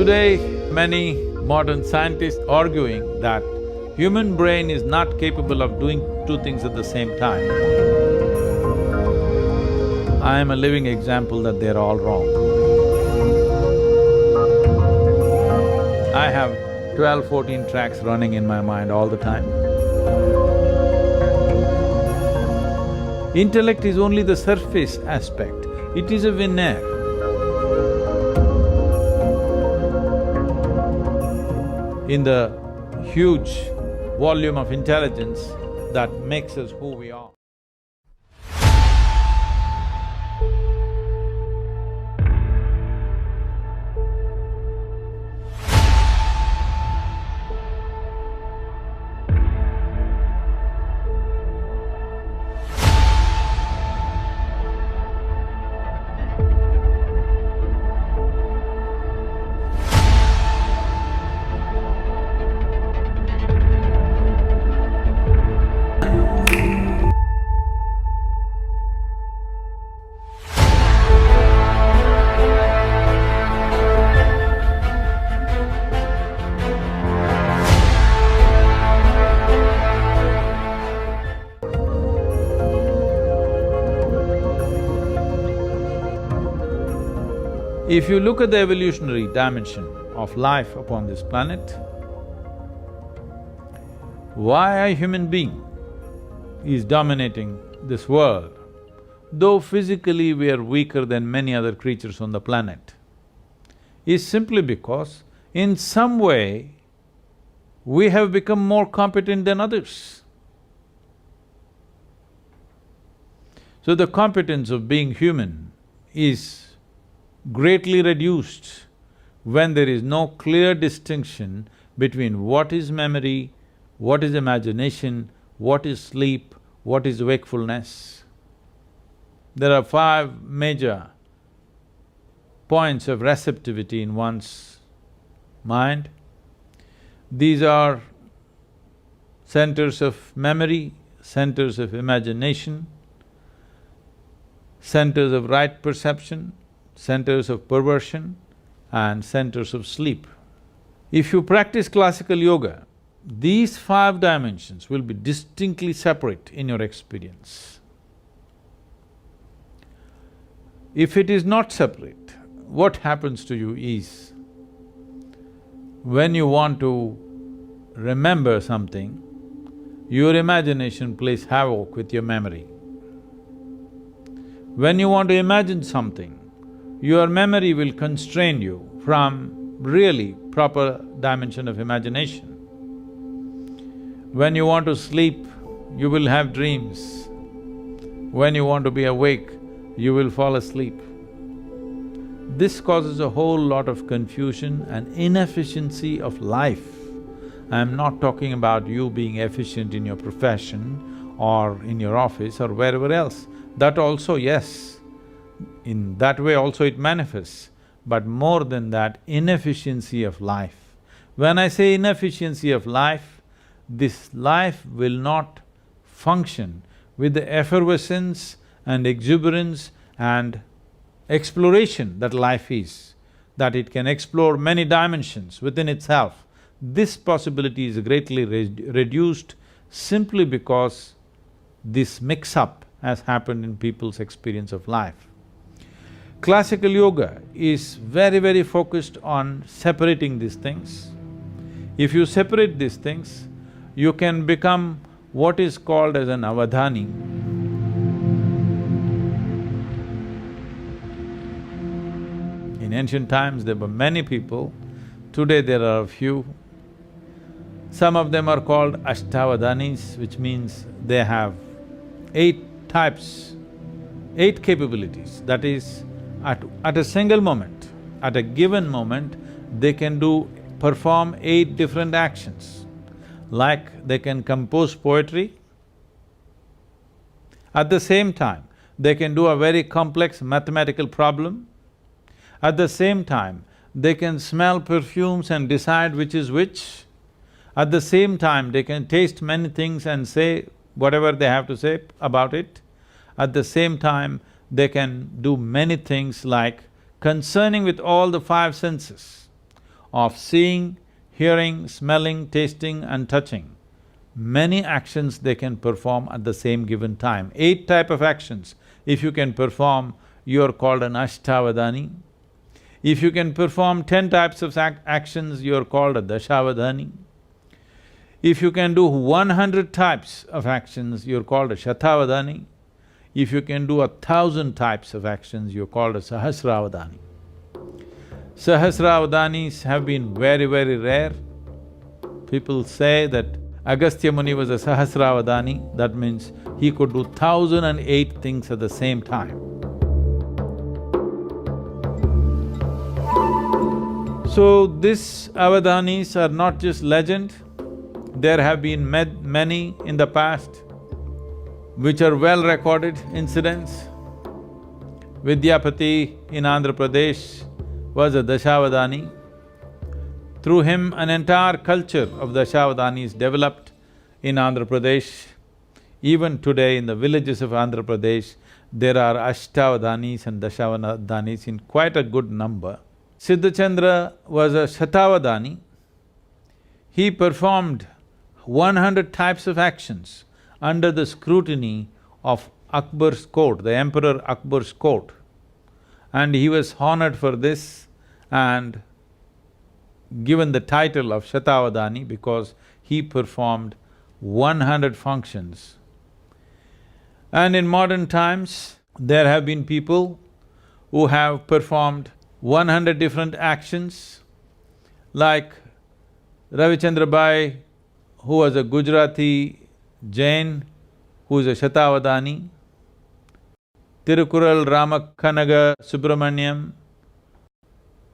Today, many modern scientists arguing that human brain is not capable of doing two things at the same time. I am a living example that they're all wrong. I have 12, 14 tracks running in my mind all the time. Intellect is only the surface aspect, it is a veneer. In the huge volume of intelligence that makes us who we are. If you look at the evolutionary dimension of life upon this planet, why a human being is dominating this world, though physically we are weaker than many other creatures on the planet, is simply because in some way we have become more competent than others. So the competence of being human is greatly reduced when there is no clear distinction between what is memory, what is imagination, what is sleep, what is wakefulness. There are 5 major points of receptivity in one's mind. These are centers of memory, centers of imagination, centers of right perception, centers of perversion and centers of sleep. If you practice classical yoga, these 5 dimensions will be distinctly separate in your experience. If it is not separate, what happens to you is, when you want to remember something, your imagination plays havoc with your memory. When you want to imagine something, your memory will constrain you from really proper dimension of imagination. When you want to sleep, you will have dreams. When you want to be awake, you will fall asleep. This causes a whole lot of confusion and inefficiency of life. I'm not talking about you being efficient in your profession or in your office or wherever else. That also, yes, in that way also it manifests, but more than that, inefficiency of life. When I say inefficiency of life, this life will not function with the effervescence and exuberance and exploration that life is, that it can explore many dimensions within itself. This possibility is greatly reduced simply because this mix-up has happened in people's experience of life. Classical yoga is very, very focused on separating these things. If you separate these things, you can become what is called as an Avadhani. In ancient times, there were many people, today there are a few. Some of them are called Avadhanis, which means they have 8 types, 8 capabilities. That is, at a single moment, at a given moment, they can perform 8 different actions. Like they can compose poetry, at the same time, they can do a very complex mathematical problem, at the same time, they can smell perfumes and decide which is which, at the same time, they can taste many things and say whatever they have to say about it, at the same time, they can do many things like concerning with all the 5 senses. of seeing, hearing, smelling, tasting and touching. Many actions they can perform at the same given time. 8 type of actions. If you can perform, you are called an Ashtavadhani. If you can perform 10 types of actions, you are called a Dashavadhani. If you can do 100 types of actions, you're called a Shatavadhani. If you can do 1,000 types of actions, you're called a Sahasravadhani. Sahasravadhanis have been very, very rare. People say that Agastya Muni was a Sahasravadhani, that means he could do 1,008 things at the same time. So, these Avadhanis are not just legend, there have been many in the past which are well-recorded incidents. Vidyapati in Andhra Pradesh was a Dashavadhani. Through him, an entire culture of Dashavadhanis developed in Andhra Pradesh. Even today in the villages of Andhra Pradesh, there are Ashtavadhanis and Dashavadhanis in quite a good number. Siddhachandra was a Shatavadhani. He performed 100 types of actions under the scrutiny of Akbar's court, the Emperor Akbar's court. And he was honored for this and given the title of Shatavadhani because he performed 100 functions. And in modern times, there have been people who have performed 100 different actions, like Ravichandra Bai, who was a Gujarati Jain, who is a Shatavadhani. Tirukural Ramakanaga Subramaniam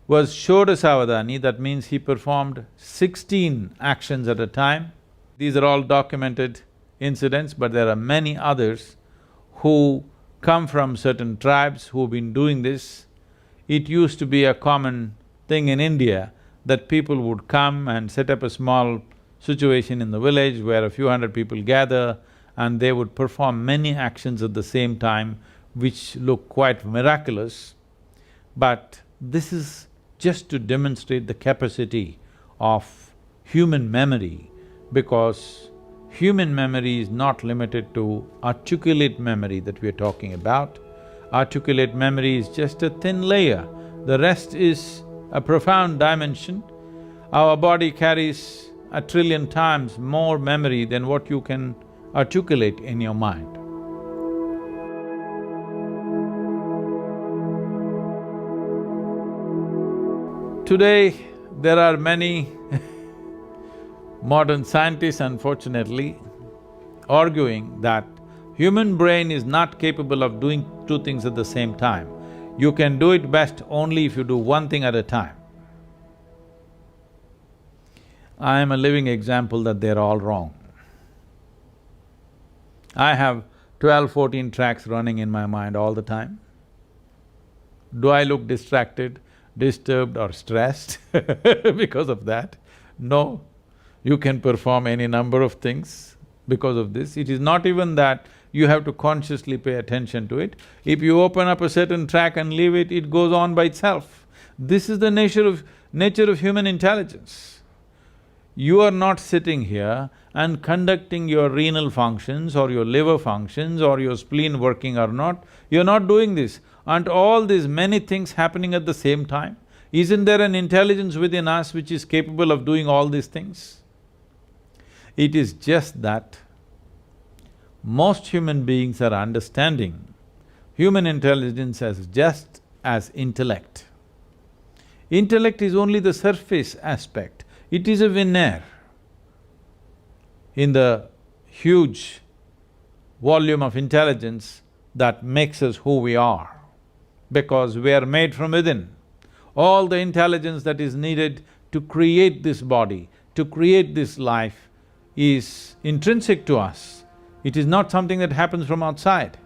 was Shodasavadhani, that means he performed 16 actions at a time. These are all documented incidents, but there are many others who come from certain tribes who've been doing this. It used to be a common thing in India that people would come and set up a small situation in the village where a few hundred people gather and they would perform many actions at the same time which look quite miraculous. But this is just to demonstrate the capacity of human memory, because human memory is not limited to articulate memory that we are talking about. Articulate memory is just a thin layer, the rest is a profound dimension. Our body carries 1 trillion times more memory than what you can articulate in your mind. Today, there are many modern scientists, unfortunately, arguing that human brain is not capable of doing 2 things at the same time. You can do it best only if you do 1 thing at a time. I am a living example that they're all wrong. I have 12, 14 tracks running in my mind all the time. Do I look distracted, disturbed or stressed because of that? No. You can perform any number of things because of this. It is not even that you have to consciously pay attention to it. If you open up a certain track and leave it, it goes on by itself. This is the nature of human intelligence. You are not sitting here and conducting your renal functions or your liver functions or your spleen working or not. You're not doing this. Aren't all these many things happening at the same time? Isn't there an intelligence within us which is capable of doing all these things? It is just that most human beings are understanding human intelligence as just as intellect. Intellect is only the surface aspect, it is a veneer in the huge volume of intelligence that makes us who we are, because we are made from within. All the intelligence that is needed to create this body, to create this life is intrinsic to us. It is not something that happens from outside.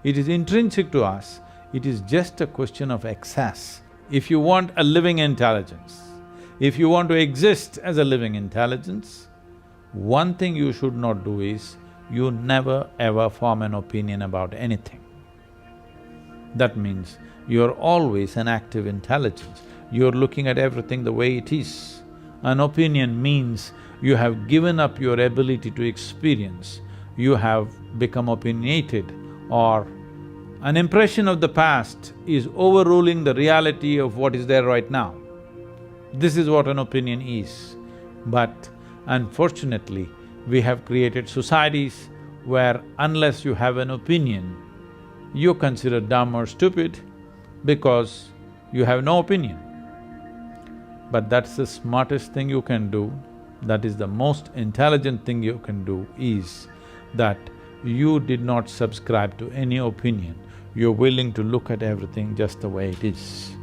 It is intrinsic to us. It is just a question of access. If you want a living intelligence, if you want to exist as a living intelligence, one thing you should not do is, you never ever form an opinion about anything. That means you're always an active intelligence. you're looking at everything the way it is. An opinion means you have given up your ability to experience, you have become opinionated, or an impression of the past is overruling the reality of what is there right now. This is what an opinion is. But unfortunately, we have created societies where unless you have an opinion, you're considered dumb or stupid because you have no opinion. But that's the smartest thing you can do, that is the most intelligent thing you can do, is that you did not subscribe to any opinion. You're willing to look at everything just the way it is.